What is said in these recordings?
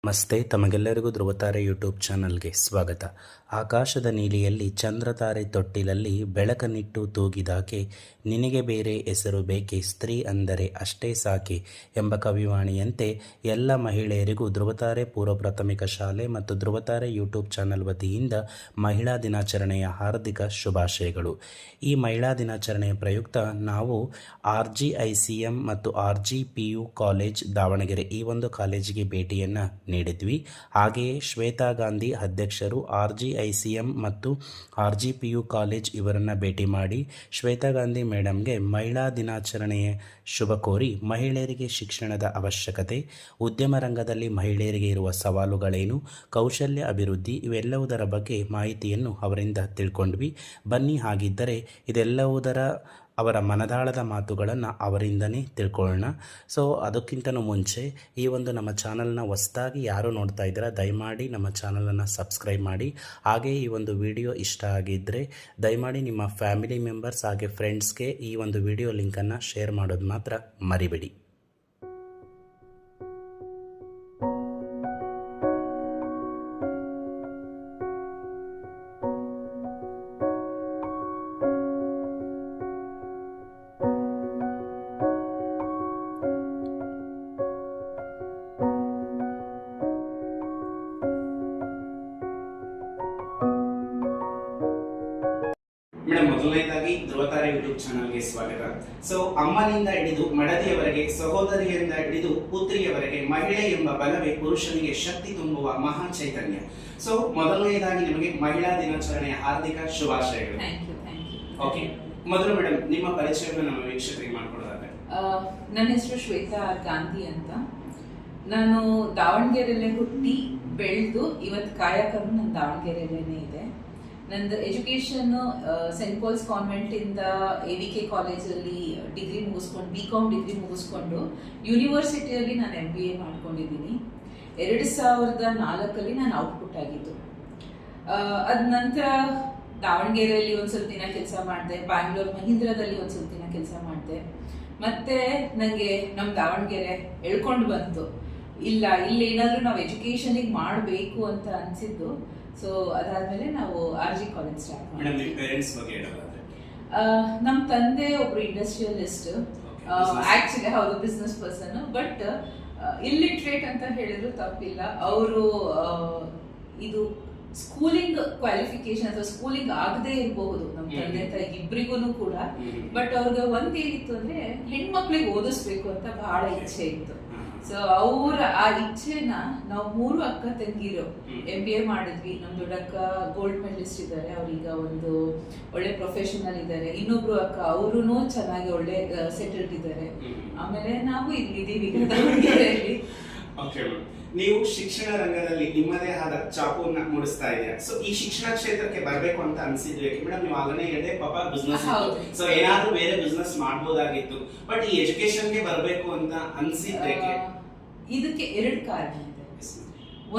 ನಮಸ್ತೆ, ತಮಗೆಲ್ಲರಿಗೂ ಧ್ರುವತಾರೆ ಯೂಟ್ಯೂಬ್ ಚಾನಲ್ಗೆ ಸ್ವಾಗತ. ಆಕಾಶದ ನೀಲಿಯಲ್ಲಿ ಚಂದ್ರತಾರೆ ತೊಟ್ಟಿಲಲ್ಲಿ ಬೆಳಕನಿಟ್ಟು ತೂಗಿದಾಕೆ, ನಿನಗೆ ಬೇರೆ ಹೆಸರು ಬೇಕೆ, ಸ್ತ್ರೀ ಅಂದರೆ ಅಷ್ಟೇ ಸಾಕೆ ಎಂಬ ಕವಿವಾಣಿಯಂತೆ ಎಲ್ಲ ಮಹಿಳೆಯರಿಗೂ ಧ್ರುವತಾರೆ ಪೂರ್ವ ಪ್ರಾಥಮಿಕ ಶಾಲೆ ಮತ್ತು ಧ್ರುವತಾರೆ ಯೂಟ್ಯೂಬ್ ಚಾನಲ್ ವತಿಯಿಂದ ಮಹಿಳಾ ದಿನಾಚರಣೆಯ ಹಾರ್ದಿಕ ಶುಭಾಶಯಗಳು. ಈ ಮಹಿಳಾ ದಿನಾಚರಣೆಯ ಪ್ರಯುಕ್ತ ನಾವು RGICM ಮತ್ತು RGPU ಕಾಲೇಜ್ ದಾವಣಗೆರೆ ಈ ಒಂದು ಕಾಲೇಜಿಗೆ ಭೇಟಿಯನ್ನು ನೀಡಿದ್ವಿ. ಹಾಗೆಯೇ ಶ್ವೇತಾ ಗಾಂಧಿ ಅಧ್ಯಕ್ಷರು RGICM ಮತ್ತು RGPU ಕಾಲೇಜ್ ಇವರನ್ನು ಭೇಟಿ ಮಾಡಿ ಶ್ವೇತಾ ಗಾಂಧಿ ಮೇಡಮ್ಗೆ ಮಹಿಳಾ ದಿನಾಚರಣೆಯ ಶುಭ ಕೋರಿ ಮಹಿಳೆಯರಿಗೆ ಶಿಕ್ಷಣದ ಅವಶ್ಯಕತೆ, ಉದ್ಯಮ ರಂಗದಲ್ಲಿ ಮಹಿಳೆಯರಿಗೆ ಇರುವ ಸವಾಲುಗಳೇನು, ಕೌಶಲ್ಯ ಅಭಿವೃದ್ಧಿ ಇವೆಲ್ಲವುದರ ಬಗ್ಗೆ ಮಾಹಿತಿಯನ್ನು ಅವರಿಂದ ತಿಳ್ಕೊಂಡ್ವಿ. ಬನ್ನಿ, ಹಾಗಿದ್ದರೆ ಇದೆಲ್ಲವುದರ ಅವರ ಮನದಾಳದ ಮಾತುಗಳನ್ನು ಅವರಿಂದನೇ ತಿಳ್ಕೊಳ್ಳೋಣ. ಸೊ ಅದಕ್ಕಿಂತನೂ ಮುಂಚೆ ಈ ಒಂದು ನಮ್ಮ ಚಾನಲ್ನ ಹೊಸದಾಗಿ ಯಾರು ನೋಡ್ತಾ ಇದ್ದೀರಾ ದಯಮಾಡಿ ನಮ್ಮ ಚಾನಲನ್ನು ಸಬ್ಸ್ಕ್ರೈಬ್ ಮಾಡಿ. ಹಾಗೆ ಈ ಒಂದು ವಿಡಿಯೋ ಇಷ್ಟ ಆಗಿದ್ದರೆ ದಯಮಾಡಿ ನಿಮ್ಮ ಫ್ಯಾಮಿಲಿ ಮೆಂಬರ್ಸ್ ಹಾಗೆ ಫ್ರೆಂಡ್ಸ್ಗೆ ಈ ಒಂದು ವಿಡಿಯೋ ಲಿಂಕನ್ನು ಶೇರ್ ಮಾಡೋದು ಮಾತ್ರ ಮರಿಬೇಡಿ. ಮೇಡಮ್, ಮೊದಲನೇದಾಗಿ ಧ್ರುವತಾರೆ ಯೂಟ್ಯೂಬ್ ಚಾನಲ್ಗೆ ಸ್ವಾಗತ. ಸೊ ಅಮ್ಮನಿಂದ ಹಿಡಿದು ಮಡದಿಯವರೆಗೆ, ಸಹೋದರಿಯಿಂದ ಹಿಡಿದು ಪುತ್ರಿಯವರೆಗೆ ಮಹಿಳೆ ಎಂಬ ಬಲವೇ ಪುರುಷನಿಗೆ ಶಕ್ತಿ ತುಂಬುವ ಮಹಾ ಚೈತನ್ಯ. ಸೊ ಮೊದಲನೇದಾಗಿ ನಿಮಗೆ ಮಹಿಳಾ ದಿನಾಚರಣೆಯ ಹಾರ್ದಿಕ ಶುಭಾಶಯಗಳು. ಓಕೆ, ಮೊದಲು ಮೇಡಮ್ ನಿಮ್ಮ ಪರಿಚಯವನ್ನು ನಮ್ಮ ವೀಕ್ಷಕರಿಗೆ ಮಾಡಿಕೊಡೋದಾದ್ರೆ. ನನ್ನ ಹೆಸರು ಶ್ವೇತಾ ಗಾಂಧಿ ಅಂತ. ನಾನು ದಾವಣಗೆರೆಯಲ್ಲೇ ಹುಟ್ಟಿ ಬೆಳೆದು ಇವತ್ತು ಕಾಯಕರ್ಮ ನನ್ನ ದಾವಣಗೆರೆಯಲ್ಲೇ ಇದೆ. ನಂದು ಎಜುಕೇಶನ್ ಸೆಂಟ್ ಪಾಲ್ಸ್ ಕಾನ್ವೆಂಟ್ ಇಂದ AVK ಕಾಲೇಜಲ್ಲಿ ಡಿಗ್ರಿ ಮುಗಿಸ್ಕೊಂಡು BCom ಡಿಗ್ರಿ ಮುಗಿಸ್ಕೊಂಡು ಯೂನಿವರ್ಸಿಟಿಯಲ್ಲಿ ನಾನು MBA ಮಾಡ್ಕೊಂಡಿದ್ದೀನಿ. 2004 ನಾನು ಔಟ್ಪುಟ್ ಆಗಿದ್ದು. ಅದ ನಂತರ ದಾವಣಗೆರೆಯಲ್ಲಿ ಒಂದು ಸ್ವಲ್ಪ ದಿನ ಕೆಲಸ ಮಾಡಿದೆ, ಬ್ಯಾಂಗ್ಳೂರ್ ಮಹೀಂದ್ರದಲ್ಲಿ ಒಂದು ಸ್ವಲ್ಪ ದಿನ ಕೆಲಸ ಮಾಡಿದೆ. ಮತ್ತೆ ನನಗೆ ನಮ್ಮ ದಾವಣಗೆರೆ ಎಳ್ಕೊಂಡು ಬಂತು, ಇಲ್ಲ ಇಲ್ಲಿ ಏನಾದರೂ ನಾವು ಎಜುಕೇಶನಿಗೆ ಮಾಡಬೇಕು ಅಂತ ಅನಿಸಿದ್ದು. ಸೊ ಅದಾದ್ಮೇಲೆ ನಾವು RG ಕಾಲೇಜ್ ಸ್ಟಾರ್ಟ್ ಮಾಡಿದ್ವಿ. ನಮ್ಮ ತಂದೆ ಒಬ್ರು ಇಂಡಸ್ಟ್ರಿಯಲಿಸ್ಟ್, ಆಕ್ಚುಲಿ ಹೌದು ಬಿಸ್ನೆಸ್ ಪರ್ಸನ್, ಬಟ್ ಇಲ್ಲಿಟ್ರೇಟ್ ಅಂತ ಹೇಳಿದ್ರು ತಪ್ಪಿಲ್ಲ. ಅವರು ಇದು ಸ್ಕೂಲಿಂಗ್ ಕ್ವಾಲಿಫಿಕೇಶನ್ ಅಥವಾ ಸ್ಕೂಲಿಂಗ್ ಆಗದೆ ಇರಬಹುದು ನಮ್ಮ ತಂದೆ ತಾಯಿ ಇಬ್ಬರಿಗೂ ಕೂಡ, ಬಟ್ ಅವ್ರಿಗೆ ಒಂದೇನಿತ್ತು ಅಂದ್ರೆ ಹೆಣ್ಮಕ್ಳಿಗೆ ಓದಿಸ್ಬೇಕು ಅಂತ ಬಹಳ ಇಚ್ಛೆ ಇತ್ತು. ಸೊ ಅವರ ಆ ಇಚ್ಛೆನ ನಾವು 3 ಅಕ್ಕ ತಂಗಿರು MBA ಮಾಡಿದ್ವಿ. ನಮ್ ದೊಡ್ಡಕ್ಕ ಗೋಲ್ಡ್ ಮೆಡಲಿಸ್ಟ್ ಇದ್ದಾರೆ, ಅವ್ರೀಗ ಒಂದು ಒಳ್ಳೆ ಪ್ರೊಫೆಷನಲ್ ಇದ್ದಾರೆ. ಇನ್ನೊಬ್ರು ಅಕ್ಕ ಅವರು ಚೆನ್ನಾಗಿ ಒಳ್ಳೆ ಸೆಟಲ್ಡ್ ಇದ್ದಾರೆ. ಆಮೇಲೆ ನಾವು ಇಲ್ಲಿದ್ದೀವಿ ದಾವಣಗೆರೆಯಲ್ಲಿ. ನೀವು ಶಿಕ್ಷಣ ರಂಗದಲ್ಲಿ ನಿಮ್ಮದೇ ಆದ ಚಾಪುನ್ನ ಮೂಡಿಸ್ತಾ ಇದ್ದೀರಾ. ಸೊ ಈ ಶಿಕ್ಷಣ ಕ್ಷೇತ್ರಕ್ಕೆ ಬರಬೇಕು ಅಂತ ಅನ್ಸಿದ್ವಿ ಮೇಡಮ್? ನೀವು ಆಗಲೇ ಹೇಳಿದೆ ಪಾಪ ಬಿಸ್ನೆಸ್, ಸೊ ಏನಾದ್ರೂ ಬೇರೆ ಬಿಸ್ನೆಸ್ ಮಾಡಬಹುದಾಗಿತ್ತು, ಬಟ್ ಈ ಎಜುಕೇಶನ್ಗೆ ಬರಬೇಕು ಅಂತ ಅನ್ಸಿದ್ದಕ್ಕೆ? ಇದಕ್ಕೆ 2 ಕಾರಣ ಇದೆ.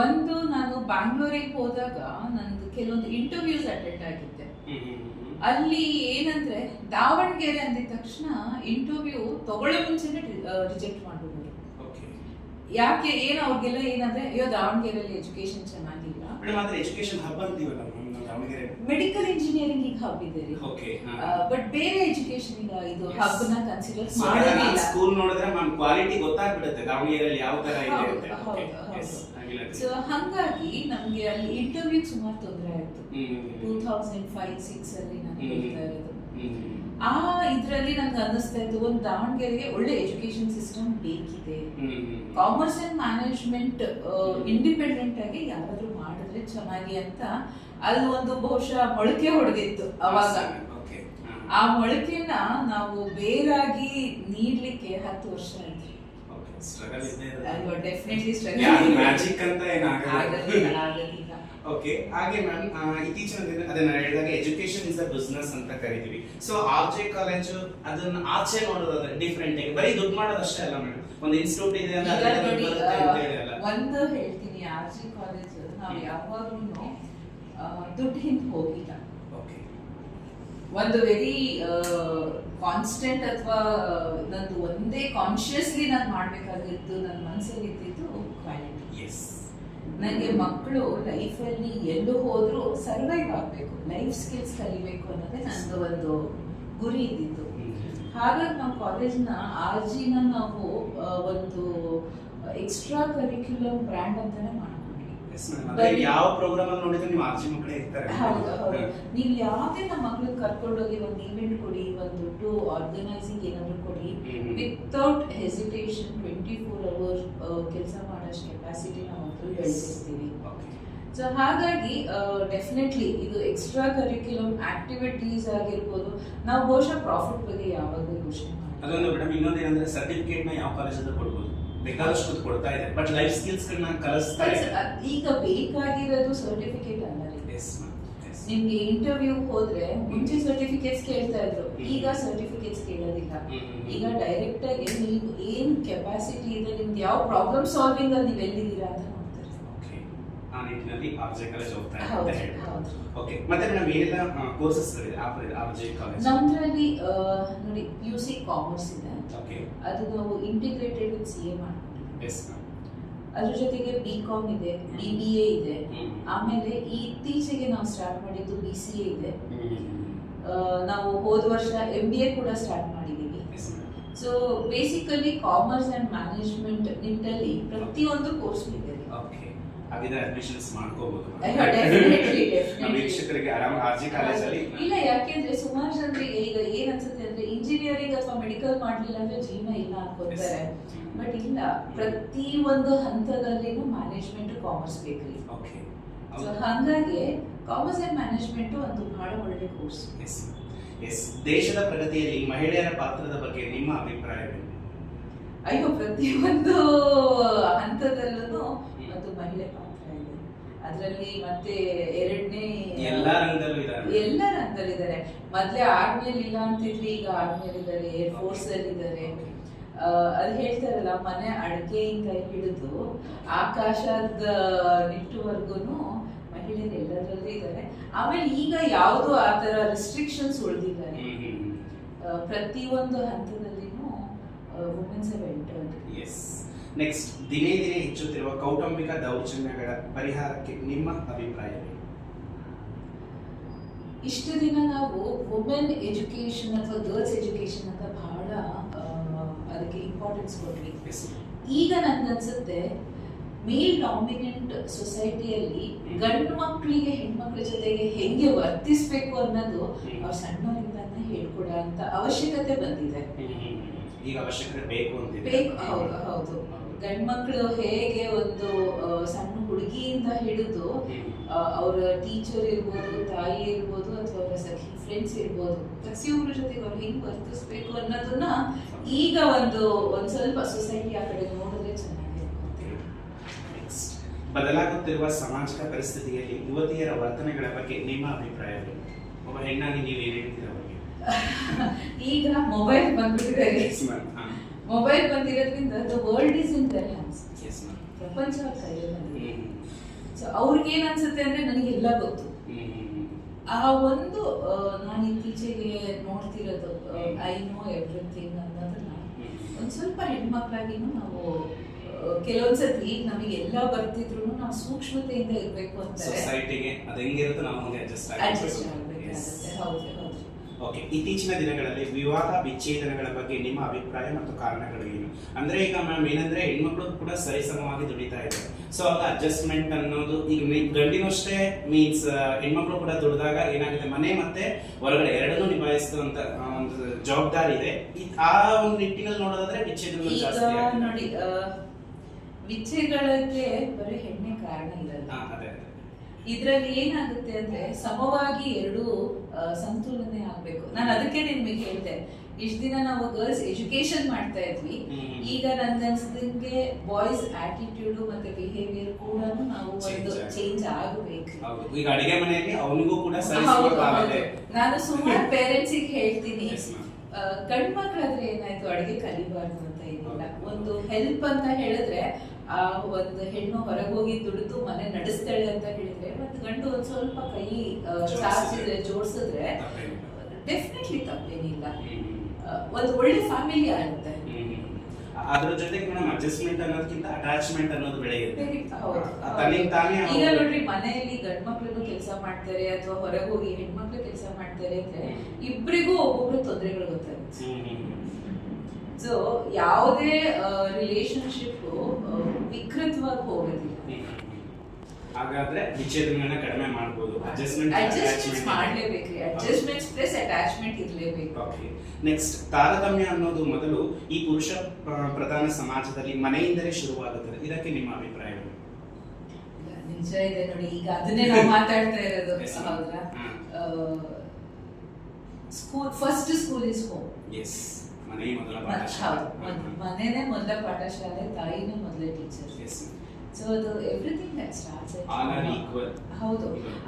ಒಂದು, ನಾನು ಬ್ಯಾಂಗ್ಳೂರಿಗೆ ಹೋದಾಗ ನಂದು ಕೆಲವೊಂದು ಇಂಟರ್ವ್ಯೂಸ್ ಅಟೆಂಡ್ ಆಗಿದ್ದೆ. ಅಲ್ಲಿ ಏನಂದ್ರೆ ದಾವಣಗೆರೆ ಅಂದಿದ ತಕ್ಷಣ ಇಂಟರ್ವ್ಯೂ ತಗೊಳ್ಳೋ ಮುಂಚೆನೆ ರಿಜೆಕ್ಟ್ ಮಾಡ್ಬಿಡೋರು. ಯಾಕೆ ಏನು ಅವ್ರಿಗೆಲ್ಲ ಏನಂದ್ರೆ ಅಯ್ಯೋ ದಾವಣಗೆರೆಯಲ್ಲಿ ಎಜುಕೇಶನ್ ಚೆನ್ನಾಗಿಲ್ಲ. ಮೆಡಿಕಲ್ ಇಂಜಿನಿಯರಿಂಗ್ ಈಗ ಹಬ್ ಇದೆ ರೀ, ಬಟ್ ಬೇರೆ ಎಜುಕೇಶನ್ ಈಗ ಇದು ಹಬ್ ನ ಕನ್ಸಿಡರ್ ಮಾಡೋದಿಲ್ಲ. ಸ್ಕೂಲ್ ನೋಡಿದ್ರೆ ಕ್ವಾಲಿಟಿ ಗೊತ್ತಾಗ್ಬಿಡುತ್ತೆ ದಾವಣಗೆರೆಯಲ್ಲಿ ಯಾವ ತರ ಇದೆ ಅಂತ. ಸೊ ಹಂಗಾಗಿ ನಮ್ಗೆ ಅಲ್ಲಿ ಇಂಟರ್ವ್ಯೂ ಸುಮಾರು ತೊಂದರೆ ಆಯ್ತು. 2005-06 ಅಲ್ಲಿ ನಾನು ಹೇಳ್ತಾ ಇರೋದು. ಆ ಇದ್ರಲ್ಲಿ ನನ್ಗೆ ಅನ್ನಿಸ್ತಾ ಇತ್ತು, ಒಂದು ದಾವಣಗೆರೆಗೆ ಒಳ್ಳೆ ಎಜುಕೇಶನ್ ಸಿಸ್ಟಮ್ ಬೇಕಿದೆ. ಕಾಮರ್ಸ್ ಅಂಡ್ ಮ್ಯಾನೇಜ್ಮೆಂಟ್ ಇಂಡಿಪೆಂಡೆಂಟ್ ಆಗಿ ಯಾರಾದ್ರೂ ಮಾಡಿದ್ರೆ ಚೆನ್ನಾಗಿ ಅಂತ ಅಲ್ಲಿ ಒಂದು ಬಹುಶಃ ಮೊಳಕೆ ಹೊಡೆದಿತ್ತು ಅವಾಗ. ಆ ಮೊಳಕೆನ ನಾವು ಬೇರಾಗಿ ನೀಡ್ಲಿಕ್ಕೆ 10 ವರ್ಷ ಆಯ್ತು. Definitely okay. ಹಾಗೆ ಮ್ಯಾಮ್, ಇತ್ತೀಚಿನ ದಿನ ಅದನ್ನ ಹೇಳಿದಾಗ ಎಜುಕೇಶನ್ ಇಸ್ ಅ ಬಿಸ್ನೆಸ್ ಅಂತ ಕರಿತೀವಿ. ಸೊ RG ಕಾಲೇಜು ಅದನ್ನ ಆಚೆ ನೋಡೋದಾದ್ರೆ ಡಿಫ್ರೆಂಟ್ ಆಗಿ ಬರೀ ದುಡ್ಡು ಮಾಡೋದಷ್ಟೇ ಅಲ್ಲ ಮೇಡಮ್, ಒಂದು ಇನ್ಸ್ಟಿಟ್ಯೂಟ್ ಇದೆ ಅಂತ ಒಂದು ಹೇಳ್ತೀನಿ. RG ಕಾಲೇಜ್ ನಾವು ಯಾವಾಗ್ಲೂ ದುಡ್ಡು ಹಿಂದೆ ಹೋಗಿಲ್ಲ. ಒಂದು ವೆರಿ ಕಾನ್ಸ್ಟೆಂಟ್ ಅಥವಾ ನಂದು ಒಂದೇ ಕಾನ್ಶಿಯಸ್ಲಿ ನಾನು ಮಾಡ್ಬೇಕಾಗಿತ್ತು, ನನ್ನ ಮನಸ್ಸಲ್ಲಿ ಇದ್ದಿದ್ದು ಕ್ವಾಲಿಟಿ. ನನಗೆ ಮಕ್ಕಳು ಲೈಫಲ್ಲಿ ಎಲ್ಲೂ ಹೋದ್ರೂ ಸರ್ವೈವ್ ಆಗಬೇಕು, ಲೈಫ್ ಸ್ಕಿಲ್ಸ್ ಕಲಿಬೇಕು ಅನ್ನೋದೇ ನಂದು ಒಂದು ಗುರಿ ಇದ್ದಿತ್ತು. ಹಾಗಾಗಿ ನಾವು ಕಾಲೇಜ್ನ RGನ ನಾವು ಒಂದು ಎಕ್ಸ್ಟ್ರಾ ಕರಿಕ್ಯುಲಮ್ ಬ್ರ್ಯಾಂಡ್ ಅಂತಾನೆ ಮಾಡ್ಕೊಂಡ್ವಿ. ಯಾವ ಪ್ರೋಗ್ರಾಮ್ ಅಲ್ಲಿ ನೋಡಿದ್ರೆ ನೀವು RG ಮಕ್ಕಳೇ ಇರ್ತಾರೆ. ಹೌದು. ನೀವು ಯಾವುದೇ ನಮ್ಮ ಮಕ್ಳಿಗೆ ಕರ್ಕೊಂಡೋಗಿ ಒಂದು ಇವೆಂಟ್ ಕೊಡಿ, ಒಂದು ದುಡ್ಡು ಆರ್ಗನೈಸಿಂಗ್ ಏನಾದ್ರು ಕೊಡಿ, ವಿತೌಟ್ ಹೆಸಿಟೇಷನ್ 24 hours ಕೆಲಸ ಮಾಡೋಷ್ಟು ಕೆಪಾಸಿಟಿ ನಾವು ಮಕ್ಕಳು ಬೆಳೆಸಿರ್ತೀವಿ. ಸೊ ಹಾಗಾಗಿ ಡೆಫಿನೆಟ್ಲಿ ಇದು ಎಕ್ಸ್ಟ್ರಾ ಕರಿಕ್ಯುಲಮ್ ಆಕ್ಟಿವಿಟೀಸ್ ಆಗಿರ್ಬೋದು. ನಾವು ಬಹುಶಃ ಪ್ರಾಫಿಟ್ ಬಗ್ಗೆ ಯಾವಾಗಲೂ ಯೋಚನೆ ಮಾಡಿ. ಅದೊಂದು ಮೇಡಮ್, ಇನ್ನೊಂದೇನಂದ್ರೆ ಸರ್ಟಿಫಿಕೇಟ್ ನ ಯಾವ ಕಾಲೇಜಲ್ಲಿ ಕೊಡ್ಬೋದು, ಬೇಕಾದಷ್ಟು ಕೊಡ್ತಾ ಇದೆ, ಬಟ್ ಲೈಫ್ ಸ್ಕಿಲ್ಸ್ ಗಳನ್ನ ಕಲಿಸ್ತಾ ಇದೆ. ಈಗ ಬೇಕಾಗಿರೋದು ಸರ್ಟಿಫಿಕೇಟ್ ಅಲ್ಲ. ನಿಮ್ಗೆ ಇಂಟರ್ವ್ಯೂ ಹೋದ್ರೆ ಮುಂಚೆ ಸರ್ಟಿಫಿಕೇಟ್ಸ್ ಕೇಳ್ತಾ ಇದ್ರು, ಈಗ ಸರ್ಟಿಫಿಕೇಟ್ಸ್ ಕೇಳೋದಿಲ್ಲ. ಈಗ ಡೈರೆಕ್ಟ್ ಆಗಿ ನೀವು ಏನ್ ಕೆಪಾಸಿಟಿ ಇದೆ, ನಿಮ್ಗೆ ಯಾವ ಪ್ರಾಬ್ಲಮ್ ಸಾಲ್ವಿಂಗ್ ಅಲ್ಲಿ ನೀವು ಎಲ್ಲಿದ್ದೀರಾ ಅಂತ ನೋಡ್ತಾರೆ. ಆ ನಿಟ್ಟಿನಲ್ಲಿ RJ ಕಾಲೇಜ್ ಹೋಗ್ತಾ ಇದೆ. ಓಕೆ, ಮತ್ತೆ ಮೇಡಮ್ ಏನೆಲ್ಲ ಕೋರ್ಸಸ್ ಗಳಿದೆ RJ ಕಾಲೇಜ್? ನಮ್ದ್ರಲ್ಲಿ ನೋಡಿ PUC ಕಾಮರ್ಸ್ ಇದೆ. ಓಕೆ, ಅದು ನಾವು ಇಂಟಿಗ್ರೇಟೆಡ್ ವಿತ್ CA ಮಾಡ್ಕೊಂಡಿದ್ದೀವಿ. Yes ma'am. ಅದ್ರ ಜೊತೆಗೆ BCom ಇದೆ, BBA ಇದೆ, ಆಮೇಲೆ ಇತ್ತೀಚೆಗೆ ನಾವು ಸ್ಟಾರ್ಟ್ ಮಾಡಿದ್ದು BCA ಇದೆ. ನಾವು ಹೋದ ವರ್ಷ MBA ಕೂಡ ಸ್ಟಾರ್ಟ್ ಮಾಡಿದ್ದೀವಿ. So basically commerce and management ನಿಟ್ಟಲ್ಲಿ ಪ್ರತಿಯೊಂದು ಕೋರ್ಸ್ ಇದೆ. ಓಕೆ, ಹಾಗಿದ್ರೆ ಅಡ್ಮಿಷನ್ಸ್ ಮಾಡ್ಕೋಬಹುದು ಡೆಫಿನೆಟ್ಲಿ ವೀಕ್ಷಕರಿಗೆ ಆರಾಮ RJ ಕಾಲೇಜಲ್ಲಿ. ಇಲ್ಲ, ಯಾಕೆಂದ್ರೆ ಸುಮಾರು ಜನರಿಗೆ ಈಗ ಏನ್ ಅನ್ಸುತ್ತೆ ಅಂದ್ರೆ ಇಂಜಿನಿಯರಿಂಗ್ ಅಥವಾ ಮೆಡಿಕಲ್ ಮಾಡ್ಲಿಲ್ಲ ಅಂದ್ರೆ ಜೀವನ ಇಲ್ಲ ಅನ್ಕೋತಾರೆ. ಬಟ್ ಇಲ್ಲ, ಪ್ರತಿ ಒಂದು ಹಂತದಲ್ಲಿನೂ ಮ್ಯಾನೇಜ್ಮೆಂಟ್ ಕಾಮರ್ಸ್ ಬೇಕ್ರಿ. ಓಕೆ, ಸೊ ಹಾಗಾಗಿ ಕಾಮರ್ಸ್ ಅಂಡ್ ಮ್ಯಾನೇಜ್ಮೆಂಟ್ ಒಂದು ಬಹಳ ಒಳ್ಳೆ ಕೋರ್ಸ್. ಎಸ್, ದೇಶದ ಪ್ರಗತಿಯಲ್ಲಿ ಮಹಿಳೆಯರ ಪಾತ್ರದ ಬಗ್ಗೆ ನಿಮ್ಮ ಅಭಿಪ್ರಾಯವೇನು? ಅಯ್ಯೋ, ಪ್ರತಿಯೊಂದು ಹಂತದಲ್ಲೂ ಒಂದು ಮಹಿಳೆ ಪಾತ್ರ ಇದೆ. ಅದರಲ್ಲಿ ಮತ್ತೆ ಎರಡನೇ ಎಲ್ಲ ರಂಗದಲ್ಲಿದ್ದಾರೆ. ಮೊದ್ಲೇ ಆರ್ಮಿಯಲ್ಲಿ ಇಲ್ಲ ಅಂತಿದ್ವಿ, ಈಗ ಆರ್ಮಿಯಲ್ಲಿ ಇದ್ದಾರೆ, ಏರ್ ಫೋರ್ಸ್ ಅಲ್ಲಿ ಇದ್ದಾರೆ. ಅದು ಹೇಳ್ತಾರಲ್ಲ, ಮನೆ ಅಡಿಗೆಯಿಂದ ಹಿಡಿದು ಆಕಾಶದ ನಿಟ್ಟುವರೆಗೂ ಮಹಿಳೆಯರು ಎಲ್ಲದರಲ್ಲೂ ಇದ್ದಾರೆ. ಆಮೇಲೆ ಈಗ ಯಾವುದು ಆ ತರ ರೆಸ್ಟ್ರಿಕ್ಷನ್ಸ್ ಉಳಿದಿದ್ದಾರೆ. ಪ್ರತಿಯೊಂದು ಹಂತದಲ್ಲಿನೂ women's have entered. Yes. Next, ದಿನೇ ದಿನೇ ಹೆಚ್ಚುತ್ತಿರುವ ಕೌಟುಂಬಿಕ ದೌರ್ಜನ್ಯಗಳ ಪರಿಹಾರಕ್ಕೆ ನಿಮ್ಮ ಅಭಿಪ್ರಾಯವೇ? ಇಷ್ಟು ದಿನ ನಾವು ವುಮೆನ್ ಎಜುಕೇಶನ್ ಅಥವಾ ಗರ್ಲ್ಸ್ ಎಜುಕೇಶನ್ ಅಂತ ಬಹಳ ಅದಕ್ಕೆ ಇಂಪಾರ್ಟೆನ್ಸ್ ಕೊಟ್ವಿ. ಈಗ ನನ್ಗನ್ಸುತ್ತೆ ಮೇಲ್ ಡಾಮಿನೆಂಟ್ ಸೊಸೈಟಿಯಲ್ಲಿ ಗಂಡು ಮಕ್ಕಳಿಗೆ ಹೆಣ್ಮಕ್ಳ ಜೊತೆಗೆ ಹೆಂಗೆ ವರ್ತಿಸ್ಬೇಕು ಅನ್ನೋದು ಅವ್ರು ಸಣ್ಣವರಿಂದಾನೇ ಹೇಳ್ಕೊಡೋ ಅಂತ ಅವಶ್ಯಕತೆ ಬಂದಿದೆ. ಈಗ ಅವಶ್ಯಕತೆ ಬೇಕು ಹೌದು. ಗಂಡು ಮಕ್ಕಳು ಹೇಗೆ ಒಂದು ಸಣ್ಣ ಹುಡುಗಿಯಿಂದ ಹಿಡಿದು ಅವರ ಟೀಚರ್ ಇರ್ಬೋದು, ತಾಯಿ ಇರ್ಬೋದು, ಅಥವಾ ಅವರ ಸಖಿ ಫ್ರೆಂಡ್ಸ್ ಇರ್ಬೋದು, ಪ್ರತಿಯೊಬ್ಬರ ಜೊತೆಗೆ ಅವ್ರು ಹೆಂಗ್ ವರ್ತಿಸ್ಬೇಕು ಅನ್ನೋದನ್ನ ಈಗ ಒಂದು ಸ್ವಲ್ಪ ಸೊಸೈಟಿ ಆ ಕಡೆ ನೋಡಿದ್ರೆ ಚೆನ್ನಾಗಿರುತ್ತೆ. ಬದಲಾಗುತ್ತಿರುವ ಸಾಮಾಜಿಕ ಪರಿಸ್ಥಿತಿಯಲ್ಲಿ ಯುವತಿಯರ ವರ್ತನೆಗಳ ಬಗ್ಗೆ ನಿಮ್ಮ ಅಭಿಪ್ರಾಯವೇನು? ಒಬ್ಬ ಹೆಣ್ಣಾಗಿ ನೀವು ಏನ್ ಹೇಳ್ತೀರ ಬಗ್ಗೆ? ಈಗ ಮೊಬೈಲ್ ಬಂದ್ಬಿಟ್ಟಿದೆ. ಮೊಬೈಲ್ ಬಂದಿರೋದ್ರಿಂದ the world is in their hands. ಪ್ರಪಂಚ ಕೈಯಲ್ಲಿ ಬಂದಿದೆ. ಸೊ ಅವ್ರಿಗೆ ಏನ್ ಅನ್ಸುತ್ತೆ ಅಂದ್ರೆ ನನಗೆಲ್ಲ ಗೊತ್ತು. ಆ ಒಂದು ನಾನು ಇತ್ತೀಚೆಗೆ ನೋಡ್ತಿರೋದು ಐ ನೋ ಎವ್ರಿಥಿಂಗ್ ಅನ್ನೋದನ್ನ ಒಂದ್ ಸ್ವಲ್ಪ ಹೆಣ್ಮಕ್ಳಾಗಿನೂ ನಾವು ಕೆಲವೊಂದ್ಸತಿ ನಮಗೆ ಎಲ್ಲ ಬರ್ತಿದ್ರು ನಾವು ಸೂಕ್ಷ್ಮತೆಯಿಂದ ಇರ್ಬೇಕು ಅಂತಾರೆ. ಸೊಸೈಟಿಗೆ ಅದು ಹೆಂಗಿರುತ್ತೆ ನಾವು ಹಂಗೆ ಅಡ್ಜಸ್ಟ್ ಆಗ್ಬೇಕಾಗುತ್ತೆ. ಹೌದು. ಓಕೆ, ಇತ್ತೀಚಿನ ದಿನಗಳಲ್ಲಿ ವಿವಾಹ ವಿಚ್ಛೇದನಗಳ ಬಗ್ಗೆ ನಿಮ್ಮ ಅಭಿಪ್ರಾಯ ಮತ್ತು ಕಾರಣಗಳು ಏನು? ಅಂದ್ರೆ ಈಗ ಮ್ಯಾಮ್ ಏನಂದ್ರೆ ಹೆಣ್ಮಕ್ಳು ಕೂಡ ಸರಿಸಮವಾಗಿ ದುಡಿತಾ ಇದ್ದಾರೆ. ಸೊ ಆಗ ಅಡ್ಜಸ್ಟ್ಮೆಂಟ್ ಅನ್ನೋದು ಈಗ ಗಂಡಿನಷ್ಟೇ ಮೀನ್ಸ್ ಹೆಣ್ಮಕ್ಳು ಕೂಡ ದುಡಿದಾಗ ಏನಾಗುತ್ತೆ, ಮನೆ ಮತ್ತೆ ಹೊರಗಡೆ ಎರಡನ್ನೂ ನಿಭಾಯಿಸುವಂತ ಒಂದು ಜವಾಬ್ದಾರಿ ಇದೆ. ಆ ಒಂದು ನಿಟ್ಟಿನಲ್ಲಿ ನೋಡೋದಾದ್ರೆ ವಿಚ್ಛೇದನಗಳು ಜಾಸ್ತಿ ನೋಡಿ. ವಿಚ್ಛೇದನಕ್ಕೆ ಬರೀ ಹೆಣ್ಣೆ ಕಾರಣ ಇರಲ್ಲ. ಇದ್ರಲ್ಲಿ ಏನಾಗುತ್ತೆ ಅಂದ್ರೆ ಸಮವಾಗಿ ಎರಡು ಸಂತುಲನೆ ಆಗ್ಬೇಕು. ನಾನು ಅದಕ್ಕೆ ನಿಮ್ಗೆ ಹೇಳ್ದೆ, ಇಷ್ಟ ದಿನ ನಾವು ಗರ್ಲ್ಸ್ ಎಜುಕೇಶನ್ ಮಾಡ್ತಾ ಇದ್ವಿ. ಈಗ ನನ್ಗನ್ಸಿದಂಗೆ ಬಾಯ್ಸ್ ಆಟಿಟ್ಯೂಡ್ ಮತ್ತೆ ಬಿಹೇವಿಯರ್ ಕೂಡ ನಾವು ಒಂದು ಚೇಂಜ್ ಆಗಬೇಕು. ಈಗ ಅಡಿಗೆ ಮನೆಯಲ್ಲಿ ಅವನಿಗೂ ಕೂಡ ನಾನು ಸುಮಾರು ಪೇರೆಂಟ್ಸ್ ಹೇಳ್ತೀನಿ, ಗಂಡ್ ಮಕ್ಳಾದ್ರೆ ಏನಾಯ್ತು ಅಡಿಗೆ ಕಲಿಬಾರ್ದು ಅಂತ ಏನಿಲ್ಲ. ಒಂದು ಹೆಲ್ಪ್ ಅಂತ ಹೇಳಿದ್ರೆ ಆ ಒಂದು ಹೆಣ್ಣು ಹೊರಗೆ ಹೋಗಿ ದುಡಿದು ಮನೆ ನಡೆಸ್ತಾಳೆ ಅಂತ ಹೇಳಿದ್ರೆ, ಮತ್ತೆ ಗಂಡು ಒಂದ್ ಸ್ವಲ್ಪ ಕೈ ಚಾಚಿದ್ರೆ ಜೋಡಿಸಿದ್ರೆ ಡೆಫಿನೆಟ್ಲಿ ತಪ್ಪೇನಿಲ್ಲ. ಒಂದು ಒಳ್ಳೆ ಫ್ಯಾಮಿಲಿ ಆಗುತ್ತೆ. ಅದ್ರ ಜೊತೆಗೆ ಮೇಡಮ್ ಅಡ್ಜಸ್ಟ್ಮೆಂಟ್ ಅನ್ನೋದಕ್ಕಿಂತ ಅಟ್ಯಾಚ್ಮೆಂಟ್ ಅನ್ನೋದು ಬೆಳೆಯುತ್ತೆ. ಹೌದು. ತನ್ನಿಂದ ತಾನೇ ಈಗ ನೋಡ್ರಿ, ಮನೆಯಲ್ಲಿ ಗಂಡ್ ಮಕ್ಳಿಗೂ ಕೆಲಸ ಮಾಡ್ತಾರೆ ಅಥವಾ ಹೊರಗೆ ಹೋಗಿ ಹೆಣ್ಮಕ್ಳು ಕೆಲಸ ಮಾಡ್ತಾರೆ ಅಂದ್ರೆ ಇಬ್ರಿಗೂ ಒಬ್ಬೊಬ್ರು ತೊಂದರೆಗಳು ಗೊತ್ತಾಗುತ್ತೆ. ಸೊ ಯಾವುದೇ ರಿಲೇಶನ್ಶಿಪ್ ವಿಕೃತವಾಗಿ ಹೋಗೋದಿಲ್ಲ. ಹಾಗಾದ್ರೆ ವಿಚ್ಛೇದನಗಳನ್ನ ಕಡಿಮೆ ಮಾಡಬಹುದು. ಅಡ್ಜಸ್ಟ್ಮೆಂಟ್ ಮಾಡ್ಲೇಬೇಕ್ರಿ. ಅಡ್ಜಸ್ಟ್ಮೆಂಟ್ ಪ್ಲಸ್ ಅಟ್ಯಾಚ್ಮೆಂಟ್ ಇರ್ಲೇಬೇಕು. ಓಕೆ. ನೆಕ್ಸ್ಟ್, ತಾರತಮ್ಯ ಅನ್ನೋದು ಮೊದಲು ಈ ಪುರುಷ ಪ್ರಧಾನ ಸಮಾಜದಲ್ಲಿ ಮನೆಯಿಂದಲೇ ಶುರುವಾಗುತ್ತದೆ. ಇದಕ್ಕೆ ನಿಮ್ಮ ಅಭಿಪ್ರಾಯಗಳು? ನಿಜ ಇದೆ ನೋಡಿ, ಈಗ ಅದನ್ನೇ ನಾವು ಮಾತಾಡ್ತಾ ಇರೋದು. ಹೌದಾ? First school is home. Yes, ಮನೆ ಮೊದಲ ಪಾಠಶಾಲೆ. ಮನೆನೇ ಮೊದಲ ಪಾಠಶಾಲೆ, ತಾಯಿನೇ ಮೊದಲ ಟೀಚರ್. ಎಸ್. ಸೊ ಅದು ಎವ್ರಿಥಿಂಗ್ ದಟ್ ಸ್ಟಾರ್ಟ್ಸ್ ಈಕ್ವಲ್. ಹೌದು.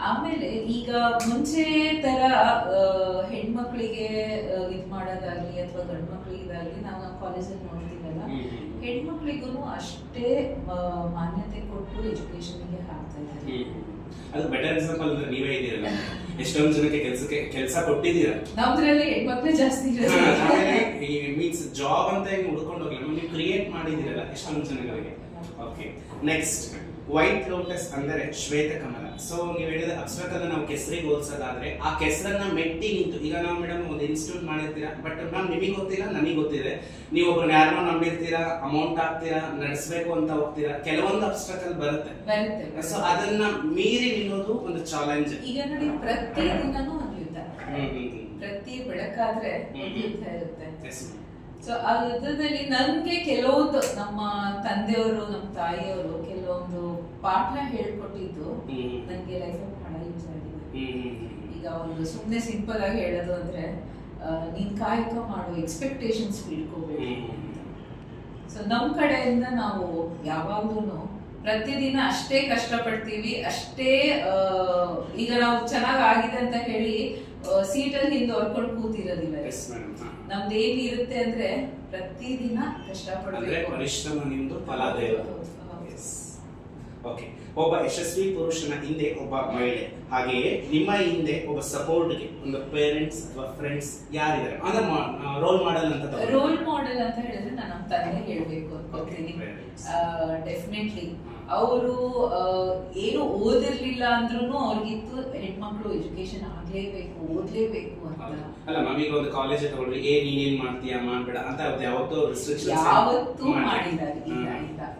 ಆಮೇಲೆ ಈಗ ಮುಂಚೆ ತರ ಹೆಣ್ಮಕ್ಳಿಗೆ ಇದ್ ಮಾಡೋದಾಗ್ಲಿ ಅಥವಾ ಗಂಡ್ ಮಕ್ಳಿಗಾಗ್ಲಿ ನಾವು ಕಾಲೇಜಲ್ಲಿ ನೋಡ್ತೀವಲ್ಲ, ಹೆಣ್ಮಕ್ಳಿಗೂ ಅಷ್ಟೇ ಮಾನ್ಯತೆ ಕೊಟ್ಟು ಎಜುಕೇಶನ್ಗೆ ಹಾಕ್ತಾ ಇದ್ದಾರೆ. ಅದು ಬೆಟರ್ ಎಕ್ಸಾಂಪಲ್ ಅಂದ್ರೆ ನೀವೇ ಇದೀರಲ್ಲ, ಎಷ್ಟೊಂದು ಜನಕ್ಕೆ ಕೆಲಸ ಕೊಟ್ಟಿದ್ದೀರಾ. ನಮ್ದ್ರಲ್ಲಿ ಹೆಣ್ಮಕ್ಳೇ ಜಾಸ್ತಿ ಮೀನ್ಸ್ ಜಾಬ್ ಅಂತ ಹೆಂಗ್ ಹುಡ್ಕೊಂಡು ಹೋಗ್ಲಿಲ್ಲ, ನೀವು ಕ್ರಿಯೇಟ್ ಮಾಡಿದಿರಲ್ಲ ಎಷ್ಟೊಂದು ಜನಗಳಿಗೆ. ಓಕೆ. ನೆಕ್ಸ್ಟ್, ವೈಟ್ ಲೋಟಸ್ ಅಂದರೆ ಶ್ವೇತ ಕಮಲ. ಸೊ ನೀವು ಹೇಳಿದ ಅಕ್ಷರಕನ್ನ ನಾವು ಕೆಸರಿಗೆ ಹೋಲಿಸೋದಾದ್ರೆ ಆ ಕೆಸರನ್ನ ಮೆಟ್ಟಿ ನಿಂತು, ಈಗ ನಾವು ಮೇಡಮ್ ಒಂದು ಇನ್ಸ್ಟಿಟ್ಯೂಟ್ ಮಾಡಿರ್ತೀರಾ, ಬಟ್ ಮ್ಯಾಮ್ ನಿಮಗೆ ಗೊತ್ತಿಲ್ಲ, ನನಗೆ ಗೊತ್ತಿದೆ, ನೀವು ಒಬ್ಬರನ್ನ ಯಾರನ್ನೋ ನಂಬಿರ್ತೀರಾ, ಅಮೌಂಟ್ ಹಾಕ್ತೀರಾ, ನಡೆಸಬೇಕು ಅಂತ ಹೋಗ್ತೀರಾ, ಕೆಲವೊಂದು ಅಬ್ಸ್ಟ್ರಕಲ್ ಬರುತ್ತೆ. ಸೊ ಅದನ್ನ ಮೀರಿ ನಿಲ್ಲೋದು ಒಂದು ಚಾಲೆಂಜ್. ಈಗ ನೋಡಿ, ಪ್ರತಿ ದಿನನೂ ಒಂದು ಯುದ್ಧ. ಪ್ರತಿ ಬೆಳಕಾದ್ರೆ ಒಂದು ಯುದ್ಧ ಇರುತ್ತೆ. ಸೊ ಆ ಯುದ್ಧದಲ್ಲಿ ನನ್ಗೆ ಕೆಲವೊಂದು ನಮ್ಮ ತಂದೆಯವರು, ನಮ್ಮ ತಾಯಿಯವರು ಕೆಲವೊಂದು ಪಾಠ ಹೇಳ್ಕೊಟ್ಟಿದ್ದು ನನ್ಗೆ ಲೈಫ್ ಬಹಳ ಯೂಸ್ ಆಗಿದೆ. ಈಗ ಒಂದು ಸುಮ್ಮನೆ ಸಿಂಪಲ್ ಆಗಿ ಹೇಳೋದು ಅಂದ್ರೆ, ನೀನ್ ಕಾಯಕ ಮಾಡು, ಎಕ್ಸ್ಪೆಕ್ಟೇಷನ್ಸ್ ಇಟ್ಕೋಬೇಕು. ಸೊ ನಮ್ ಕಡೆಯಿಂದ ನಾವು ಯಾವಾಗ್ಲೂ ಪ್ರತಿದಿನ ಅಷ್ಟೇ ಕಷ್ಟಪಡ್ತೀವಿ, ಅಷ್ಟೇ ಈಗ ನಾವು ಚೆನ್ನಾಗ್ ಆಗಿದೆ ಅಂತ ಹೇಳಿ ಸೀಟಲ್ಲಿ ಹಿಂದೆ ಹೊರ್ಕೊಂಡು ಕೂತಿರೋದಿಲ್ಲ. ನಮ್ದು ಏನ್ ಇರುತ್ತೆ ಅಂದ್ರೆ ಪ್ರತಿದಿನ ಕಷ್ಟಪಡಬೇಕು. ಪರಿಶ್ರಮ ನಿಮ್ದು ಫಲದೇವ. ಓಕೆ. ಒಬ್ಬ ಯಶಸ್ವಿ ಪುರುಷನ ಹಿಂದೆ ಒಬ್ಬ ಮಹಿಳೆ, ಹಾಗೆಯೇ ನಿಮ್ಮ ಹಿಂದೆ ಒಬ್ಬ ಸಪೋರ್ಟ್ಗೆ ಒಂದು ಪೇರೆಂಟ್ಸ್ ಅಥವಾ ಫ್ರೆಂಡ್ಸ್ ಯಾರಿದ್ದಾರೆ? ಅಂದ್ರೆ ರೋಲ್ ಮಾಡೆಲ್ ಅಂತ. ರೋಲ್ ಮಾಡೆಲ್ ಅಂತ ಹೇಳಿದ್ರೆ ನಾನು ನಮ್ಮ ತಂದೆ ಹೇಳ್ಬೇಕು ಅನ್ಕೋತೀನಿ. ಡೆಫಿನೆಟ್ಲಿ ಅವರು ಏನು ಓದಿರ್ಲಿಲ್ಲ ಅಂದ್ರೂ ಅವ್ರಿಗಿತ್ತು ಹೆಣ್ಮಕ್ಳು ಎಜುಕೇಶನ್ ಆಗ್ಲೇಬೇಕು, ಓದ್ಲೇಬೇಕು ಅಂತ. ಅಲ್ಲ ಮ್ಯಾಮ್, ಈಗ ಒಂದು ಕಾಲೇಜ್ ತಗೊಳ್ರಿ, ನೀನೇನ್ ಮಾಡ್ತೀಯಾ ಮಾಡ್ಬೇಡ ಅಂತ ಯಾವತ್ತೂ ರಿಸ್ಟ್ರಿಕ್ಷನ್ಸ್ ಯಾವತ್ತೂ ಮಾಡಿದ್ದಾರೆ. ಇಲ್ಲ,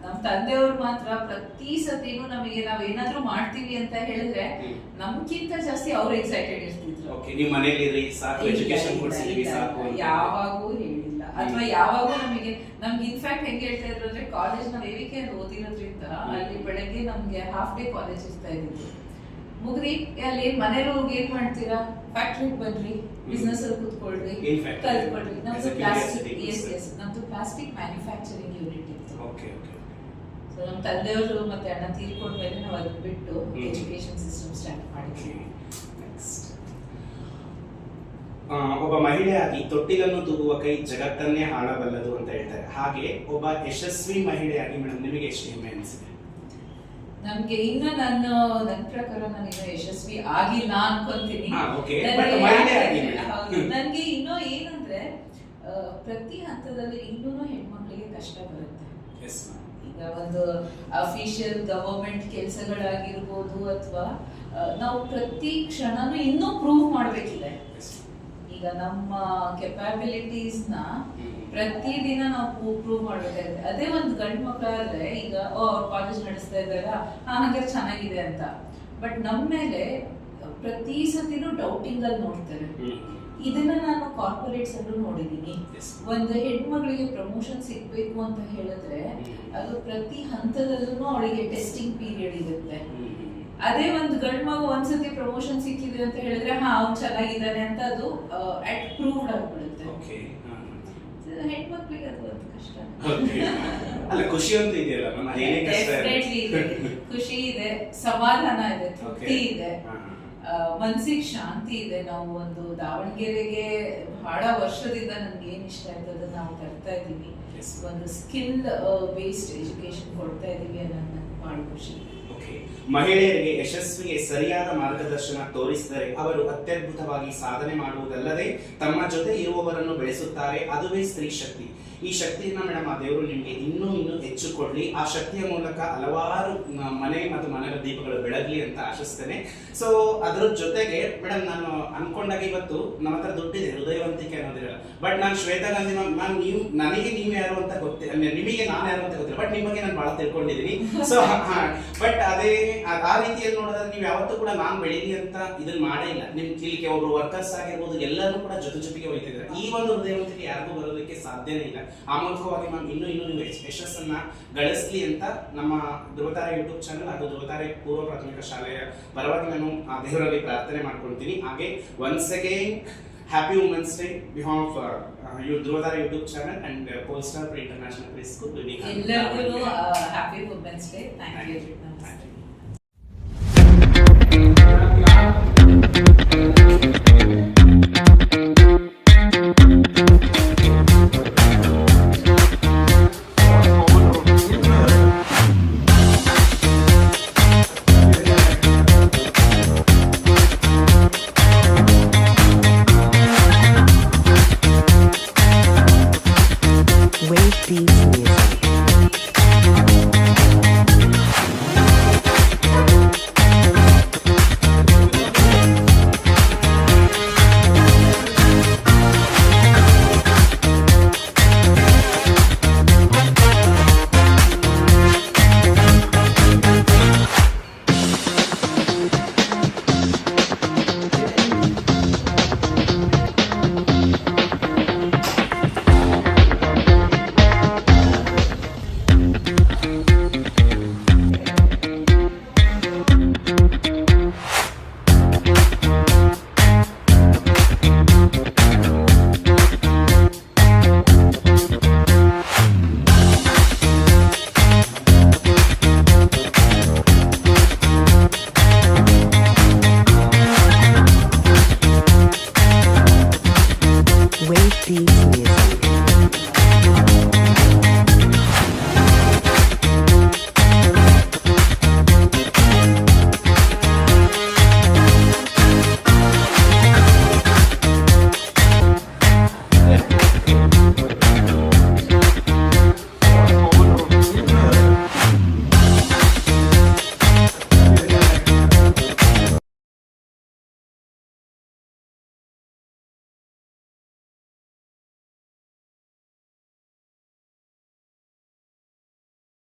ನಮ್ಮ ತಂದೆಯವ್ರು ಮಾತ್ರ ಪ್ರತಿ ಸತಿನೂ ನಮಗೆ ನಾವೇನಾದ್ರೂ ಮಾಡ್ತೀವಿ ಅಂತ ಹೇಳಿದ್ರೆ ನಮ್ಗಿಂತ ಜಾಸ್ತಿ ಅವ್ರು ಎಕ್ಸೈಟೆಡ್ ಇರ್ತಿದ್ರು. ಓಕೆ, ನೀವು ಮನೇಲಿ ಸಾಕು ಎಜುಕೇಶನ್ ಕೊಡ್ಸಿದೀವಿ ಸಾಕು ಯಾವಾಗೂ ಹೇಳಿಲ್ಲ. ಅಥವಾ ಯಾವಾಗೂ ನಮ್ಗೆ ಇನ್ಫ್ಯಾಕ್ಟ್ ಹೆಂಗ್ ಹೇಳ್ತಾ ಇದ್ರು ಅಂದ್ರೆ, ಕಾಲೇಜ್ ನಾವು ಎವಿಕೆ ಓದಿರೋದ್ರಿಂದ ಅಲ್ಲಿ ಬೆಳಗ್ಗೆ ನಮ್ಗೆ ಹಾಫ್ ಡೇ ಕಾಲೇಜ್ ಇರ್ತಾ ಇದ್ದಿದ್ದು. ಮುಗ್ರಿ ಅಲ್ಲಿ ಮನೇಲಿ ಹೋಗಿ ಏನ್ ಮಾಡ್ತೀರಾ, ಫ್ಯಾಕ್ಟ್ರಿಗೆ ಬನ್ರಿ, ಬಿಸ್ನೆಸ್ ಅಲ್ಲಿ ಕೂತ್ಕೊಳ್ರಿ, ಕಲ್ತ್ಕೊಳ್ರಿ. ನಮ್ದು ಪ್ಲಾಸ್ಟಿಕ್ ಮ್ಯಾನುಫ್ಯಾಕ್ಚರಿಂಗ್ ಯೂನಿಟ್ ಇತ್ತು. ಸೊ ನಮ್ಮ ತಂದೆಯವರು ಮತ್ತೆ ಅಣ್ಣ ತೀರ್ಕೊಂಡ್ಮೇಲೆ ನಾವು ಅದನ್ನ ಬಿಟ್ಟು ಎಜುಕೇಶನ್ ಸಿಸ್ಟಮ್ ಸ್ಟಾರ್ಟ್ ಮಾಡಿದ್ವಿ. ಒಬ್ಬ ಮಹಿಳೆಯಾಗಿ ತೊಟ್ಟಿಲನ್ನು ತೂಗುವ ಕೈ ಜಗತ್ತನ್ನೇ ಆಳಬಲ್ಲದು ಅಂತ ಹೇಳ್ತಾರೆ. ಹಾಗೆ ಒಬ್ಬ ಯಶಸ್ವಿ ಮಹಿಳೆಯಾಗಿ ಮೇಡಮ್ ನಿಮಗೆ ಎಷ್ಟು ಹೆಮ್ಮೆ ಅನಿಸಿದೆ? ನಮ್ಗೆ ಇನ್ನು ನನ್ನ ಪ್ರಕಾರ ನಾನು ಇನ್ನೂ ಯಶಸ್ವಿ ಆಗಿಲ್ಲ ಅನ್ಕೊಂತೀನಿ. ನನ್ಗೆ ಇನ್ನೂ ಏನಂದ್ರೆ, ಪ್ರತಿ ಹಂತದಲ್ಲಿ ಇನ್ನೂ ಹೆಣ್ಮಕ್ಳಿಗೆ ಕಷ್ಟ ಬರುತ್ತೆ. ಈಗ ಒಂದು ಅಫಿಷಿಯಲ್ ಗವರ್ಮೆಂಟ್ ಕೆಲಸಗಳಾಗಿರ್ಬೋದು, ಅಥವಾ ನಾವು ಪ್ರತಿ ಕ್ಷಣನೂ ಇನ್ನೂ ಪ್ರೂವ್ ಮಾಡ್ಬೇಕಿದೆ. ಈಗ ನಮ್ಮ ಕೆಪಾಬಿಲಿಟೀಸ್ ನ ಪ್ರತಿದಿನ ನಾವು ಪ್ರೂವ್ ಮಾಡ್ಬೇಕಾಗಿದೆ. ಅದೇ ಒಂದು ಗಂಡು ಮಕ್ಕಳಾದ್ರೆ ಈಗ ಅವ್ರ ಕಾಲೇಜ್ ನಡೆಸ್ತಾ ಇದ್ದಾಗ ಹಾಗೆ ಚೆನ್ನಾಗಿದೆ ಅಂತ, ಬಟ್ ನಮ್ಮ ಮೇಲೆ ಪ್ರತಿ ಸತಿನೂ ಡೌಟಿಂಗ್ ಅಲ್ಲಿ ನೋಡ್ತಾರೆ. ಇದನ್ನ ನಾನು ಕಾರ್ಪೊರೇಟ್ಸ್ ಅಲ್ಲೂ ನೋಡಿದೀನಿ. ಒಂದು ಹೆಣ್ಮಗಳಿಗೆ ಪ್ರಮೋಷನ್ ಸಿಗ್ಬೇಕು ಅಂತ ಹೇಳಿದ್ರೆ ಅದು ಪ್ರತಿ ಹಂತದಲ್ಲೂ ಅವಳಿಗೆ ಟೆಸ್ಟಿಂಗ್ ಪೀರಿಯಡ್ ಇರುತ್ತೆ. ಅದೇ ಒಂದು ಗಂಡ್ ಮಗು ಒಂದ್ಸತಿ ಪ್ರಮೋಷನ್ ಸಿಕ್ಕಿದೆ ಅಂತ ಹೇಳಿದ್ರೆ ಅವ್ನು ಚೆನ್ನಾಗಿದ್ದಾನೆ ಅಂತ ಅದು ಪ್ರೂವ್ಡ್ ಆಗ್ಬಿಡುತ್ತೆ. ಹೆಣ್ಮಕ್ಳಿಗೆ ಅದು ಒಂದು ಕಷ್ಟ. ಖುಷಿ ಅಂತ ಇದೆಯಲ್ಲ, ಖುಷಿ ಇದೆ, ಸಮಾಧಾನ ಇದೆ, ತೃಪ್ತಿ ಇದೆ, ಮನ್ಸಿಗೆ ಶಾಂತಿ ಇದೆ. ನಾವು ಒಂದು ದಾವಣಗೆರೆಗೆ ಬಹಳ ವರ್ಷದಿಂದ ನನ್ಗೆ ಏನ್ ಇಷ್ಟ ಆಯ್ತು ಅದನ್ನ ನಾವು ತರ್ತಾ ಇದೀವಿ. ಒಂದು ಸ್ಕಿಲ್ ಬೇಸ್ಡ್ ಎಜುಕೇಶನ್ ಕೊಡ್ತಾ ಇದೀವಿ ಅನ್ನೋದು ನನ್ಗೆ ಬಹಳ ಖುಷಿ. ಮಹಿಳೆಯರಿಗೆ ಯಶಸ್ವಿಗೆ ಸರಿಯಾದ ಮಾರ್ಗದರ್ಶನ ತೋರಿಸಿದರೆ ಅವರು ಅತ್ಯದ್ಭುತವಾಗಿ ಸಾಧನೆ ಮಾಡುವುದಲ್ಲದೆ ತಮ್ಮ ಜೊತೆ ಇರುವವರನ್ನು ಬೆಳೆಸುತ್ತಾರೆ. ಅದುವೇ ಸ್ತ್ರೀ ಶಕ್ತಿ. ಈ ಶಕ್ತಿಯನ್ನ ಮೇಡಮ್ ಆ ದೇವರು ನಿಮಗೆ ಇನ್ನೂ ಹೆಚ್ಚು ಕೊಡ್ಲಿ. ಆ ಶಕ್ತಿಯ ಮೂಲಕ ಹಲವಾರು ಮನೆ ಮತ್ತು ಮನೆಯ ದೀಪಗಳು ಬೆಳಗ್ಲಿ ಅಂತ ಆಶಿಸ್ತೇನೆ. ಸೊ ಅದ್ರ ಜೊತೆಗೆ ಮೇಡಮ್ ನಾನು ಅನ್ಕೊಂಡಾಗ ಇವತ್ತು ನಮ್ಮ ಹತ್ರ ದುಡ್ಡಿದೆ, ಹೃದಯವಂತಿಕೆ ಅನ್ನೋದಿರಲ್ಲ. ಬಟ್ ನಾನು ಶ್ವೇತಾ ಗಾಂಧಿ ಮ್ಯಾಮ್ ನನಗೆ ನೀವು ಯಾರು ಅಂತ ಗೊತ್ತಿಲ್ಲ, ನಿಮಗೆ ನಾನು ಯಾರು ಅಂತ ಗೊತ್ತಿಲ್ಲ, ಬಟ್ ನಿಮಗೆ ನಾನು ಬಹಳ ತಿಳ್ಕೊಂಡಿದ್ದೀನಿ. ಸೊ ಬಟ್ ಅದೇ ಆ ರೀತಿಯಲ್ಲಿ ನೋಡೋದಾದ್ರೆ ನೀವು ಯಾವತ್ತೂ ಕೂಡ ನಾನು ಬೆಳೀಲಿ ಅಂತ ಇದನ್ನ ಮಾಡೇ ಇಲ್ಲ. ನಿಮ್ ಇಲ್ಲಿ ಒಬ್ರು ವರ್ಕರ್ಸ್ ಆಗಿರ್ಬೋದು ಎಲ್ಲರೂ ಕೂಡ ಜೊತೆಗೆ ಹೋಗ್ತಿದ್ದಾರೆ. ಈ ಒಂದು ಹೃದಯವಂತಿಕೆ ಯಾರಿಗೂ ಬರೋದಕ್ಕೆ ಸಾಧ್ಯನೇ ಇಲ್ಲ. ಆ ಮೂಲಕವಾಗಿ ಮ್ಯಾಮ್ ಇನ್ನೂ ನೀವು ಯಶಸ್ಸನ್ನ ಗಳಿಸ್ಲಿ ಅಂತ ನಮ್ಮ ಧ್ರುವತಾರೆ ಯೂಟ್ಯೂಬ್ ಚಾನಲ್ ಹಾಗೂ ಧ್ರುವತಾರೆ ಪೂರ್ವ ಪ್ರಾಥಮಿಕ ಶಾಲೆಯ ಪರವಾಗಿ ನಾನು ಆ ದೇವರಲ್ಲಿ ಪ್ರಾರ್ಥನೆ ಮಾಡ್ಕೊಳ್ತೀನಿ. ಹಾಗೆ once again happy women's day behalf Dhruvatare YouTube channel and Polestar international preschool. ಎಲ್ಲರಿಗೂ happy women's day. Thank you.